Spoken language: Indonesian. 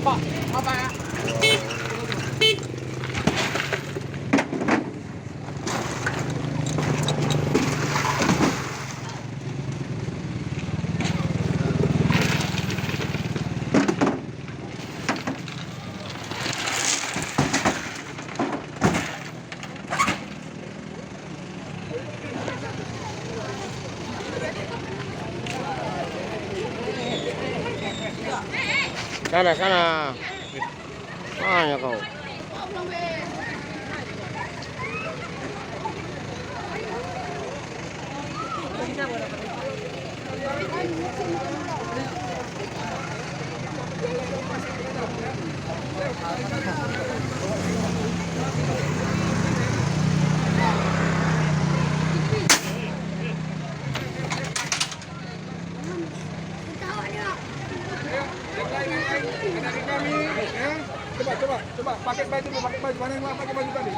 Apa? Apa ya? Sana, sana. Mana kau? Coba pakai baju mana yang pakai baju tadi?